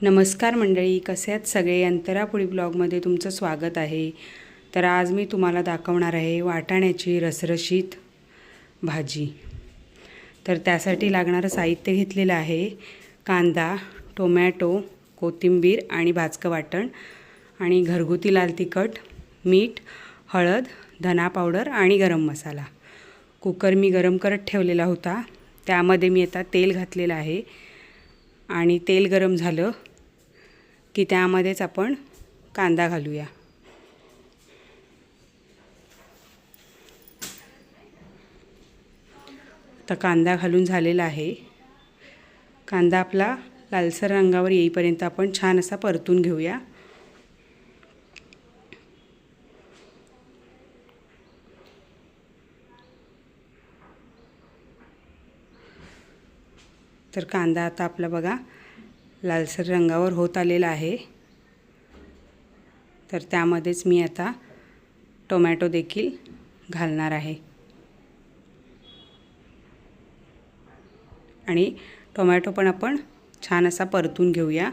नमस्कार मंडळी, कसे आहेत सगळे? अंतरापुढी ब्लॉगमध्ये तुमचं स्वागत आहे। तर आज मी तुम्हाला दाखवणार आहे वाटाण्याची रसरशीत भाजी। तर त्यासाठी लागणारं साहित्य घेतलेलं आहे कांदा, टोमॅटो, कोथिंबीर आणि भाजकं वाटण आणि घरगुती लाल तिखट, मीठ, हळद, धना पावडर आणि गरम मसाला। कुकर मी गरम करत ठेवलेला होता, त्यामध्ये मी आता तेल घातलेलं आहे आणि तेल गरम झालं की त्यामध्येच आपण कांदा घालूया। आता कांदा घालून झालेला आहे। कांदा आपला लालसर रंगावर येईपर्यंत आपण छान असा परतून घेऊया। तर कांदा आता आपला बघा लालसर रंगावर होत आलेला आहे। तर त्यामध्येच मी आता टोमॅटो देखील घालणार आहे आणि टोमॅटो पण आपण छान असा परतून घेऊया।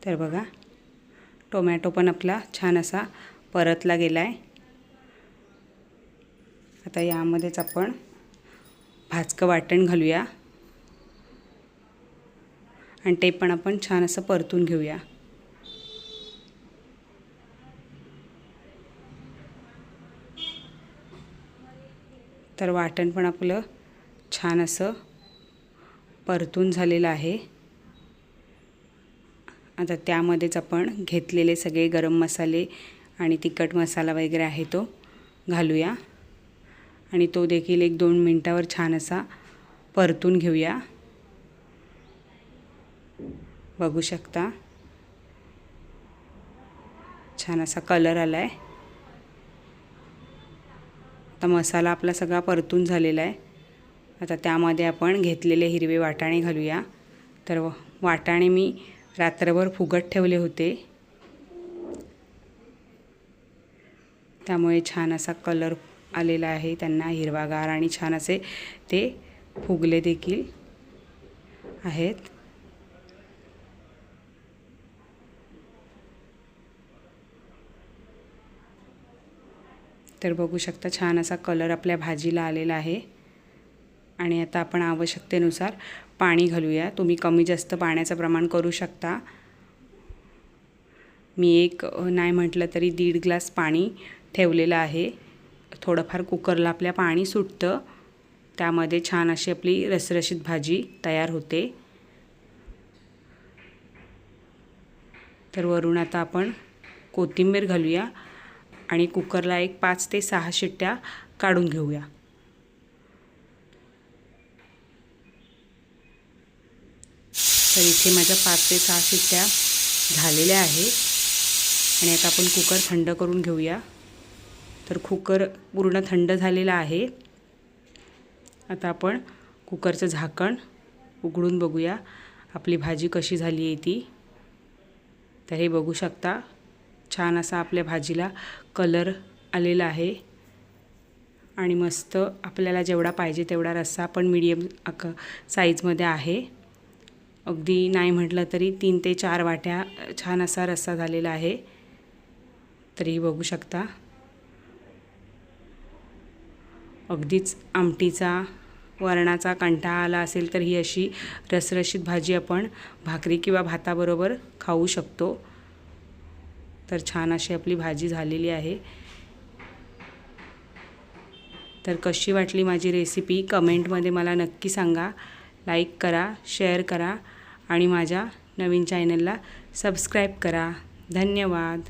तर बघा टोमॅटो पण आपला छान असा परतला गेला आहे। आता यामध्येच आपण भाजकं वाटण घालूया आणि ते पण आपण छान असं परतून घेऊया। तर वाटण पण आपलं छान असं परतून झालेलं आहे। आता त्यामध्येच आपण घेतलेले सगळे गरम मसाले आणि तिखट मसाला वगैरे आहे तो घालूया आणि तो देखील 1-2 मिनिटावर छान असा परतून घेऊया। बघू शकता छान असा कलर आलाय। आता मसाला आपला सगळा परतून झालेला आहे। आता त्यामध्ये आपण घेतलेले हिरवे वाटाणे घालूया। तर वाटाणे मी रात्रभर फुगत ठेवले होते, त्यामुळे छान असा कलर आलेला आहे त्यांना हिरवागार आणि छान असे ते फुगले देखील आहेत। तर बघू शकता छान असा कलर आपल्या भाजीला आलेला आहे आणि आता आपण आवश्यकतेनुसार पाणी घालूया। तुम्ही कमी जास्त पाण्याचं प्रमाण करू शकता। मी एक नाही म्हटलं तरी 1.5 ग्लास पाणी ठेवलेलं आहे। थोडंफार कुकरला आपल्या पाणी सुटतं, त्यामध्ये छान अशी आपली रसरशीत भाजी तयार होते। तर वरून आता आपण कोथिंबीर घालूया आणि कुकरला एक 5 ते 6 शिट्ट्या काढून घेऊया। तर इथे माझ्या 5 ते 6 शिट्ट्या झालेल्या आहेत आणि आता आपण कुकर थंड करून घेऊया। तर कुकर पूर्ण थंड झालेला आहे। आता आपण कुकरचं झाकण उघडून बघूया आपली भाजी कशी झाली आहे ती। तर हे बघू शकता छान असा आपल्या भाजीला कलर आलेला आहे आणि मस्त आपल्याला जेवढा पाहिजे तेवढा रस्सा पण मीडियम साईजमध्ये आहे। अगदी नाही म्हटलं तरी 3 ते 4 वाट्या छान असा रस्सा झालेला आहे। तरी बघू शकता अगदीच आमटीचा वरणाचा कंटाळा आला असेल तर ही अशी रसरशीत भाजी आपण भाकरी किंवा भाताबरोबर खाऊ शकतो। तर छान अशी आपली भाजी झालेली आहे। तर कशी वाटली माझी रेसिपी कमेंटमध्ये मला नक्की सांगा। लाईक करा, शेअर करा आणि माझ्या नवीन चॅनलला सबस्क्राईब करा। धन्यवाद।